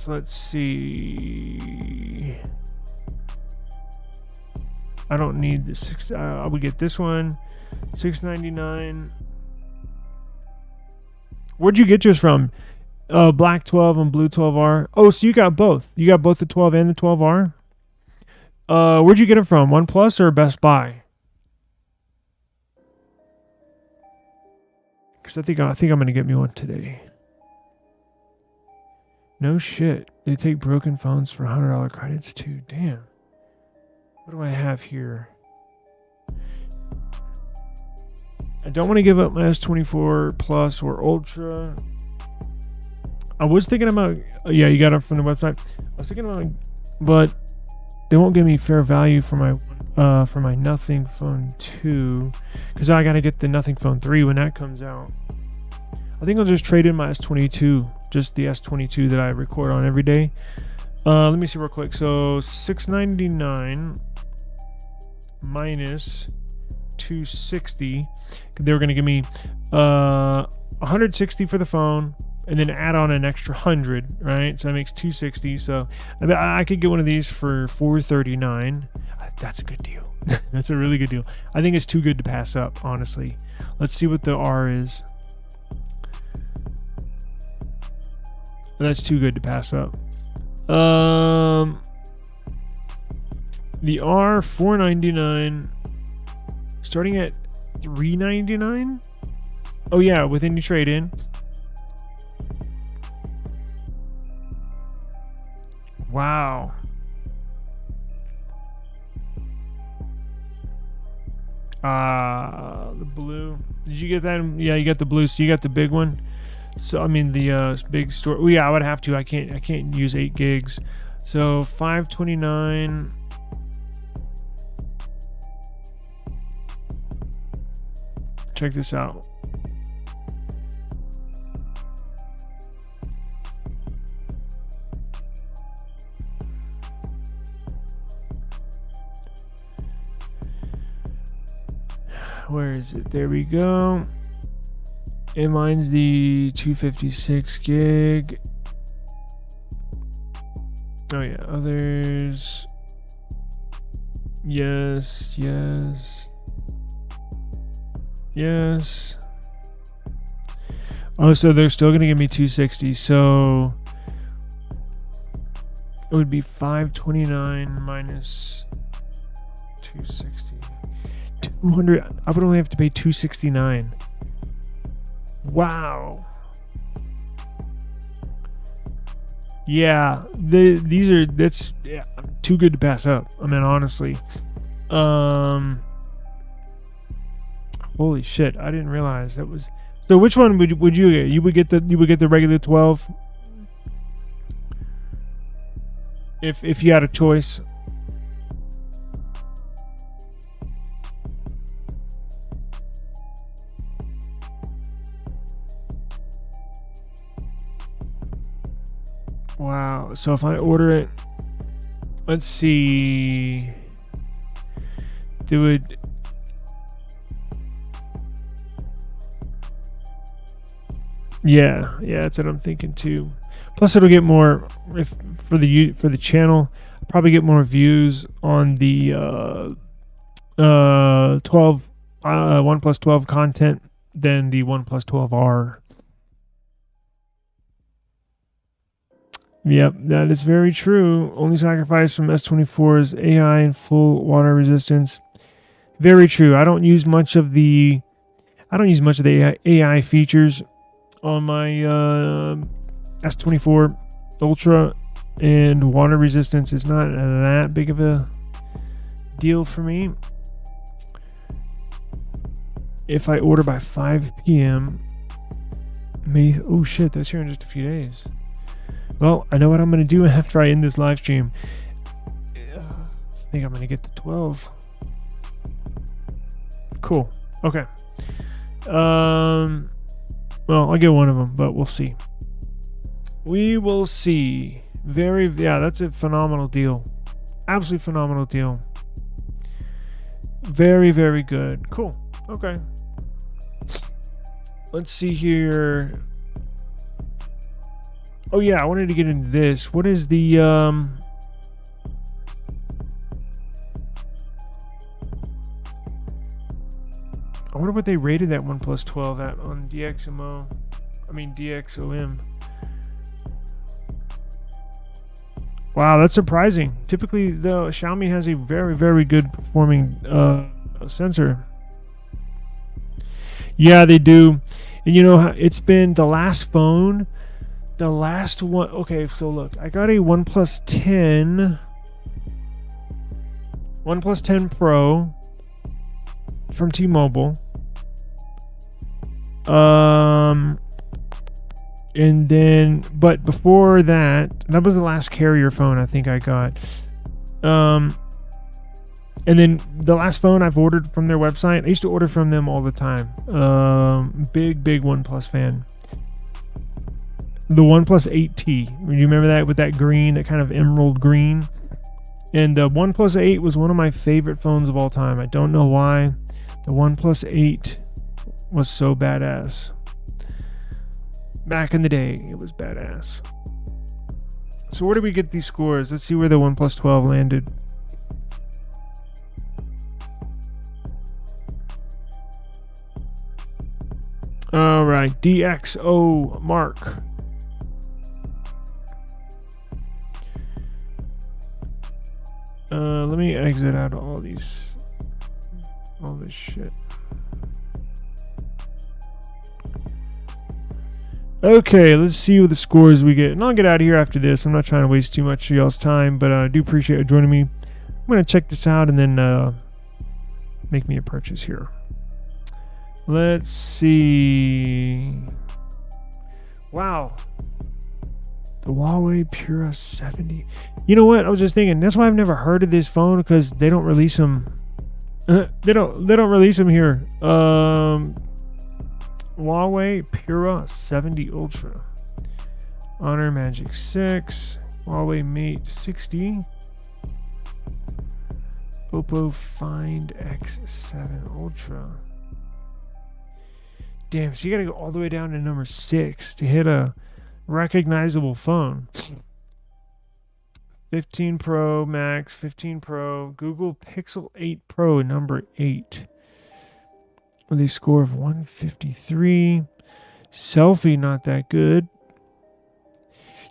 So let's see. I don't need the six. I would get this one, $6.99. Where'd you get yours from? Black 12 and blue 12R. Oh, so you got both. You got both the 12 and the 12R. Where'd you get it from? OnePlus or Best Buy? Because I think I'm gonna get me one today. No shit. They take broken phones for $100 credits too. Damn. What do I have here? I don't want to give up my S24 Plus or Ultra. I was thinking about, yeah, you got it from the website. I was thinking about, but they won't give me fair value for my Nothing Phone 2, because I got to get the Nothing Phone 3 when that comes out. I think I'll just trade in my S22, just the S22 that I record on every day. Let me see real quick. So $6.99 minus $260. They were going to give me $160 for the phone, and then add on an extra $100, right? So that makes $260. So I could get one of these for $439. That's a good deal. That's a really good deal. I think it's too good to pass up, honestly. Let's see what the R is. That's too good to pass up. The R, $499, starting at $399. Oh yeah, with any trade-in. Wow. The blue. Did you get that? Yeah, you got the blue. So you got the big one. So I mean the big store. Well, yeah, I would have to. I can't use 8 gigs. So $529. Check this out. Where is it? There we go. And mine's the 256 gig. Oh yeah, others. Yes, yes. Yes. Oh, so they're still gonna give me 260. So it would be 529 minus 260. 200. I would only have to pay 269. Wow. Yeah, that's too good to pass up. I mean, honestly. Holy shit, I didn't realize that was. So which one would you get? You would get the regular 12 if you had a choice. Wow. So if I order it, let's see. They would. Yeah, that's what I'm thinking too. Plus, it'll get more for the channel. I'll probably get more views on the 12 OnePlus 12 content than the OnePlus 12R. Yep, that is very true. Only sacrifice from S24's AI and full water resistance. Very true. I don't use much of the AI features on my S24 Ultra, and water resistance is not that big of a deal for me. If I order by 5 p.m. oh shit, that's here in just a few days. Well, I know what I'm going to do after I end this live stream. I think I'm going to get the 12. Cool. Okay. Well, I'll get one of them, but we'll see. We will see. That's a phenomenal deal. Absolutely phenomenal deal. Very, very good. Cool. Okay. Let's see here. Oh yeah, I wanted to get into this. What is the I wonder what they rated that OnePlus 12 at on DxOM. Wow, that's surprising. Typically, the Xiaomi has a very, very good performing sensor. Yeah, they do. And you know, it's been the last phone, the last one. Okay, so look, I got a OnePlus 10 Pro from T-Mobile. And then, but before that was the last carrier phone I think I got. And then the last phone I've ordered from their website, I used to order from them all the time. Big OnePlus fan. The OnePlus 8T. You remember that with that green, that kind of emerald green? And the OnePlus 8 was one of my favorite phones of all time. I don't know why. The OnePlus 8 was so badass. Back in the day, it was badass. So where do we get these scores? Let's see where the OnePlus 12 landed. All right, DxO MARQ. Let me exit out all this shit. Okay, let's see what the scores we get. And I'll get out of here after this. I'm not trying to waste too much of y'all's time, but I do appreciate you joining me. I'm going to check this out and then make me a purchase here. Let's see. Wow. The Huawei Pura 70. You know what? I was just thinking, that's why I've never heard of this phone, because they don't release them. They don't release them here. Huawei Pura 70 Ultra, Honor Magic 6, Huawei Mate 60, Oppo Find X7 Ultra. Damn, so you gotta go all the way down to number 6 to hit a recognizable phone. 15 Pro Max, 15 Pro, Google Pixel 8 Pro number 8. With a score of 153. Selfie, not that good.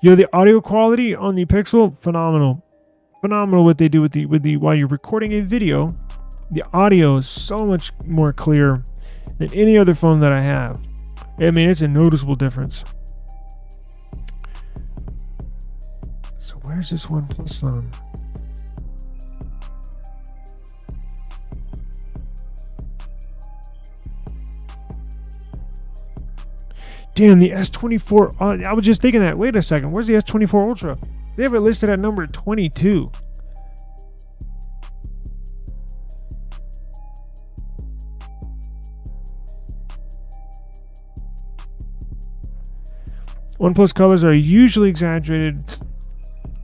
Yo, the audio quality on the Pixel, phenomenal. Phenomenal what they do with the while you're recording a video. The audio is so much more clear than any other phone that I have. I mean, it's a noticeable difference. So where's this OnePlus phone? Damn, the S24. I was just thinking that. Wait a second. Where's the S24 Ultra? They have it listed at number 22. OnePlus colors are usually exaggerated,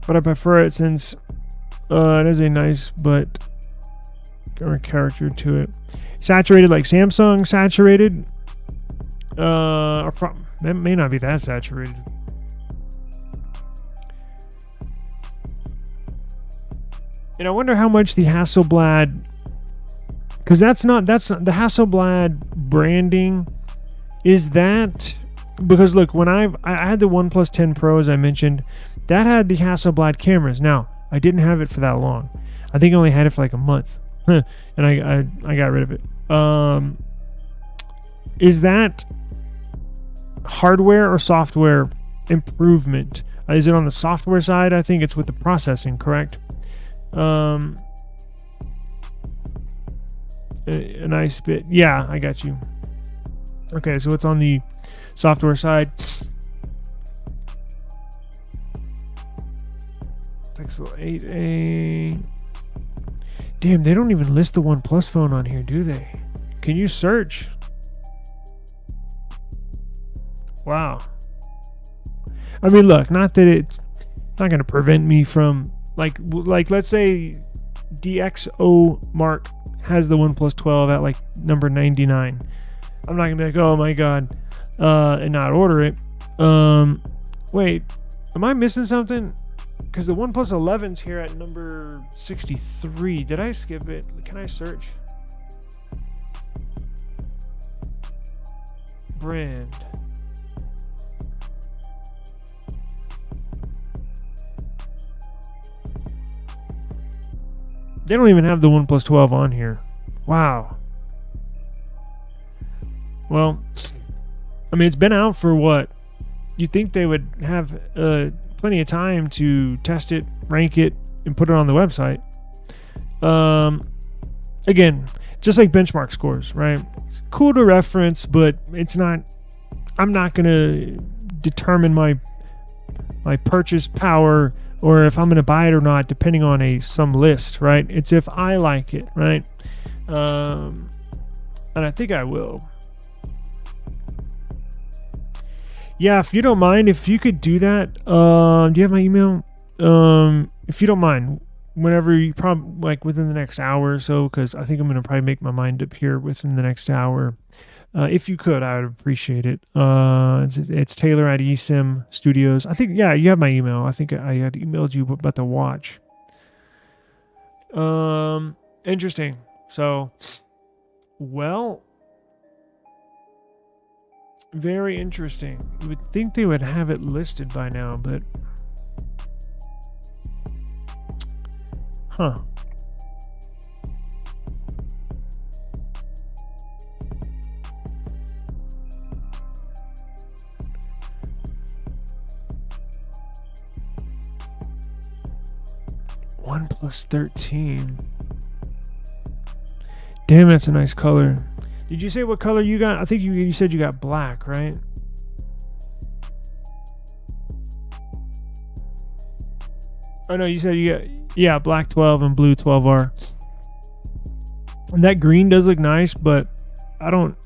but I prefer it since it has a nice but or character to it. Saturated like Samsung saturated. That may not be that saturated. And I wonder how much the Hasselblad, because that's not the Hasselblad branding. Is that because look, when I had the OnePlus 10 Pro, as I mentioned, that had the Hasselblad cameras. Now I didn't have it for that long. I think I only had it for like a month, and I got rid of it. Is that hardware or software improvement? Is it on the software side? I think it's with the processing, correct? A nice bit. Yeah, I got you. Okay, so it's on the software side. Pixel 8a. Damn, they don't even list the OnePlus phone on here, do they? Can you search? Wow. I mean, look, not that it's not going to prevent me from like let's say DxO MARQ has the OnePlus 12 at like number 99. I'm not going to be like, oh my god, and not order it. Wait, Am I missing something? Because the OnePlus 11's here at number 63. Did I skip it? Can I search? Brand. They don't even have the OnePlus 12 on here. Wow. Well, I mean, it's been out for what? You'd think they would have plenty of time to test it, rank it, and put it on the website. Again, just like benchmark scores, right? It's cool to reference, but it's not. I'm not gonna determine my purchase power or if I'm gonna buy it or not depending on some list, right? It's if I like it, right? And I think I will. Yeah, if you don't mind, if you could do that. Do you have my email? If you don't mind, whenever you probably like within the next hour or so, because I think I'm gonna probably make my mind up here within the next hour. If you could, I would appreciate it. It's Taylor at eSIM Studios. I think, yeah, you have my email. I think I had emailed you about the watch. Interesting. So, well, very interesting. You would think they would have it listed by now, but huh. OnePlus 13. Damn, that's a nice color. Did you say what color you got? I think you said you got black, right? Oh no, you said you got, yeah, black 12 and blue 12R. And that green does look nice, but I don't.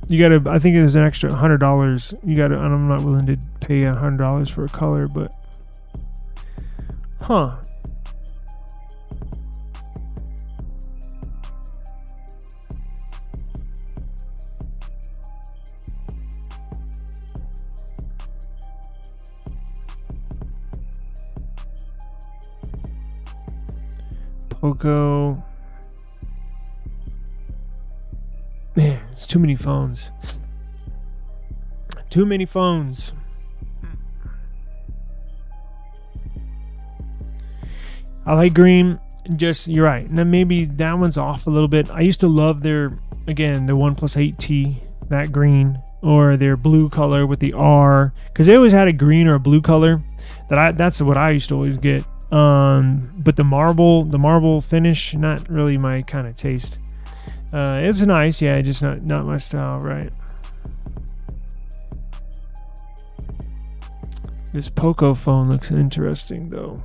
You gotta. I think there's an extra $100. You gotta. And I'm not willing to pay $100 for a color, but huh. Poco. Man, it's too many phones. Too many phones. I like green. Just, you're right. And then maybe that one's off a little bit. I used to love their, again, the OnePlus 8T, that green, or their blue color with the R, because they always had a green or a blue color. That's what I used to always get. But the marble finish, not really my kind of taste. It's nice, yeah, just not my style, right? This Poco phone looks interesting, though.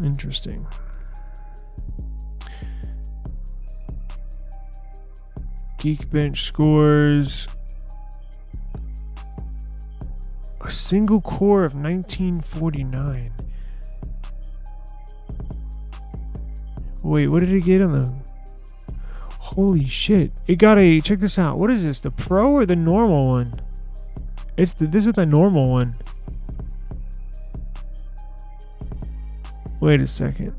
Interesting. Geekbench scores a single core of 1949. Wait, what did it get on the? Holy shit! It got a. Check this out. What is this? The Pro or the normal one? This is the normal one. Wait a second.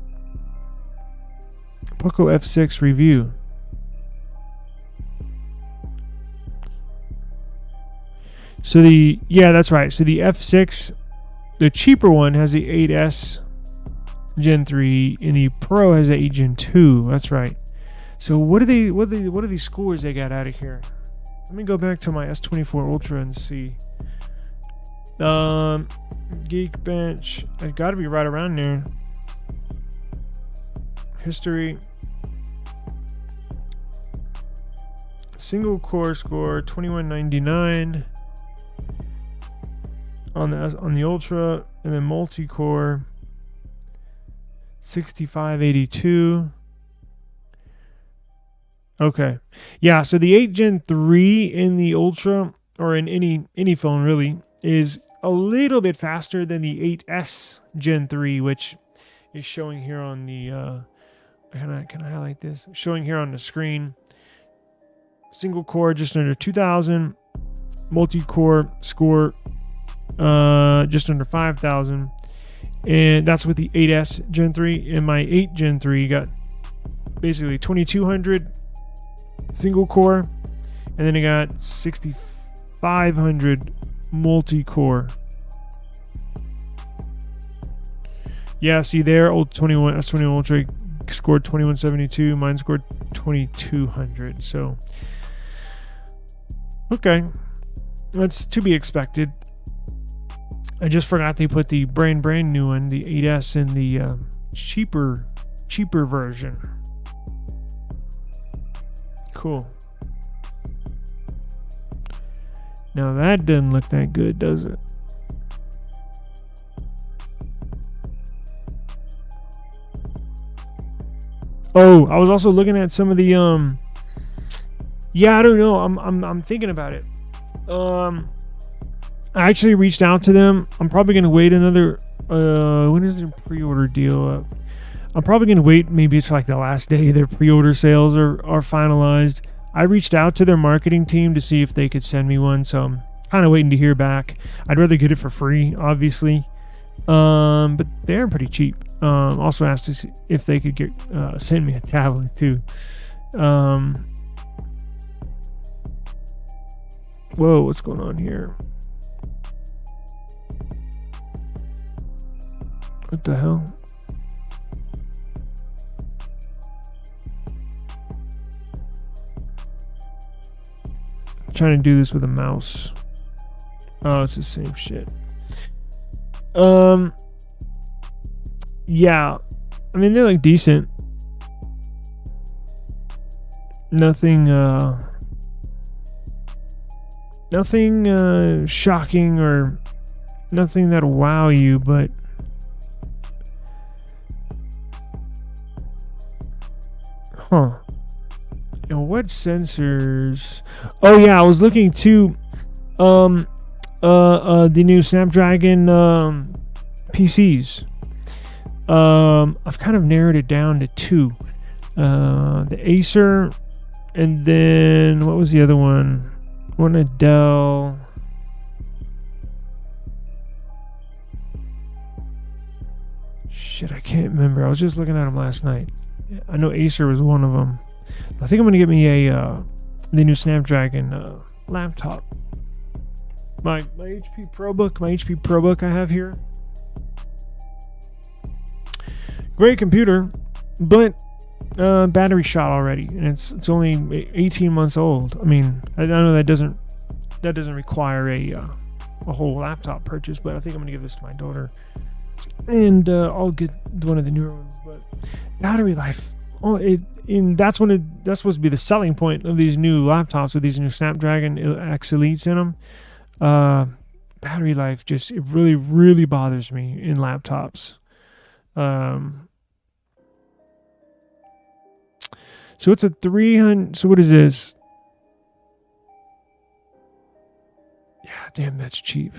Poco F6 review. So yeah, that's right. So the F6, the cheaper one has the 8S Gen 3, and the Pro has the 8 Gen 2. That's right. So what are these scores they got out of here? Let me go back to my S24 Ultra and see. Geekbench, it's got to be right around there. History. Single core score 2199 on the Ultra, and then multi-core 6582. Okay. Yeah, so the 8 Gen 3 in the Ultra, or in any phone really, is a little bit faster than the 8S Gen 3, which is showing here on the can I highlight this? Showing here on the screen. single core just under 2,000, multi-core score just under 5,000, and that's with the 8S Gen 3. And my 8 Gen 3 got basically 2,200 single core, and then it got 6,500 multi-core. Yeah, see there, old 21 S21 Ultra scored 2172. Mine scored 2,200. So, okay, that's to be expected. I just forgot they put the brand new one, the 8S, in the cheaper version. Cool. Now that doesn't look that good, does it? Oh, I was also looking at some of the yeah, I don't know. I'm thinking about it. I actually reached out to them. I'm probably gonna wait another when is their pre-order deal up? I'm probably gonna wait, maybe it's like the last day their pre-order sales are finalized. I reached out to their marketing team to see if they could send me one, so I'm kind of waiting to hear back. I'd rather get it for free, obviously. But they're pretty cheap. Also asked to see if they could get send me a tablet too. Whoa, what's going on here? What the hell? I'm trying to do this with a mouse. Oh, it's the same shit. Yeah, I mean, they're like decent. Nothing shocking or nothing that'll wow you, but and what sensors? Oh yeah, I was looking too. The new Snapdragon PCs. I've kind of narrowed it down to two. The Acer, and then what was the other one? One a Dell. Shit, I can't remember. I was just looking at them last night. I know Acer was one of them. I think I'm gonna get me the new Snapdragon laptop. My HP ProBook I have here. Great computer, but battery shot already, and it's only 18 months old. I mean, I know that doesn't require a whole laptop purchase, but I think I'm gonna give this to my daughter, and I'll get one of the newer ones. But battery life, that's supposed to be the selling point of these new laptops with these new Snapdragon X Elites in them. Battery life just, it really bothers me in laptops. So it's a 300. So what is this? Yeah, damn, that's cheap.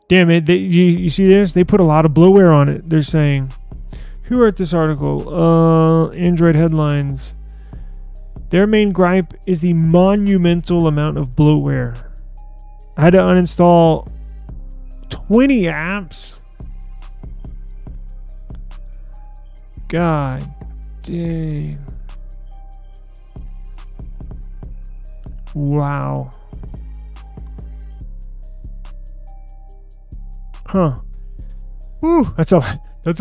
Damn it! You see this? They put a lot of bloatware on it. They're saying, who wrote this article? Android headlines. Their main gripe is the monumental amount of bloatware. I had to uninstall 20 apps. God dang. Wow. Huh. Whew, that's a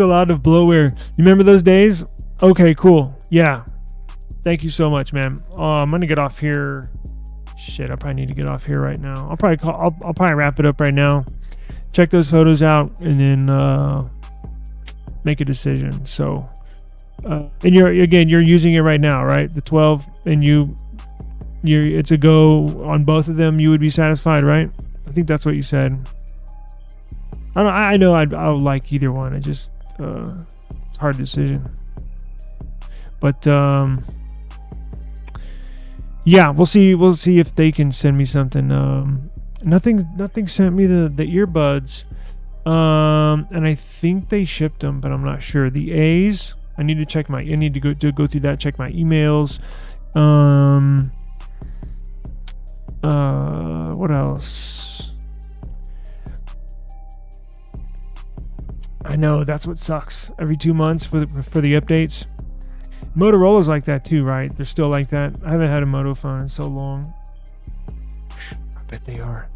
lot of bloatware. You remember those days? Okay, cool. Yeah. Thank you so much, man. I'm gonna get off here. Shit, I probably need to get off here right now. I'll probably wrap it up right now. Check those photos out and then make a decision. So, and you're using it right now, right? The 12, and it's a go on both of them. You would be satisfied, right? I think that's what you said. I know I'll like either one. It's just it's a hard decision. But yeah, we'll see if they can send me something. Nothing sent me the earbuds. And I think they shipped them, but I'm not sure. The A's, I need to check my. I need to go through that. Check my emails. What else? I know that's what sucks. Every 2 months for the updates. Motorola's like that too, right? They're still like that. I haven't had a Moto phone in so long. I bet they are.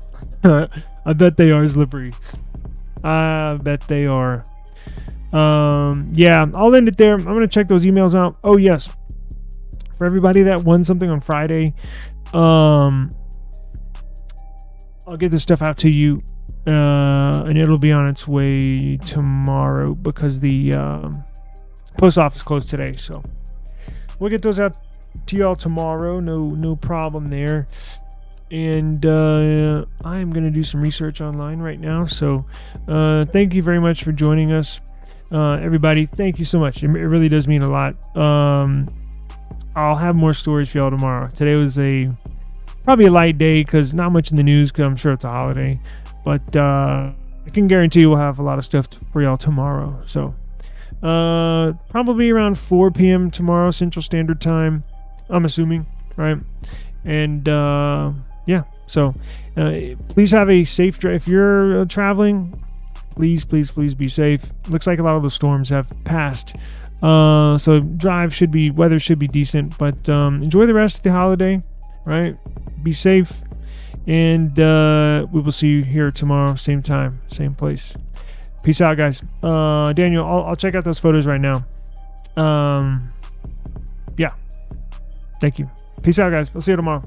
I bet they are slippery. I bet they are. Yeah, I'll end it there. I'm gonna check those emails out. Oh yes, for everybody that won something on Friday, I'll get this stuff out to you, and it'll be on its way tomorrow because the post office closed today. So we'll get those out to y'all tomorrow. No problem there. And I am going to do some research online right now. So thank you very much for joining us, everybody. Thank you so much. It really does mean a lot. I'll have more stories for y'all tomorrow. Today was probably a light day because not much in the news because I'm sure it's a holiday. But I can guarantee we'll have a lot of stuff for y'all tomorrow. So probably around 4 p.m. tomorrow, Central Standard Time, I'm assuming, right? And yeah, so please have a safe drive. If you're traveling, please be safe. Looks like a lot of the storms have passed. So weather should be decent, but enjoy the rest of the holiday, right? Be safe, and we will see you here tomorrow, same time, same place. Peace out, guys. Daniel, I'll check out those photos right now. Yeah. Thank you. Peace out, guys. We'll see you tomorrow.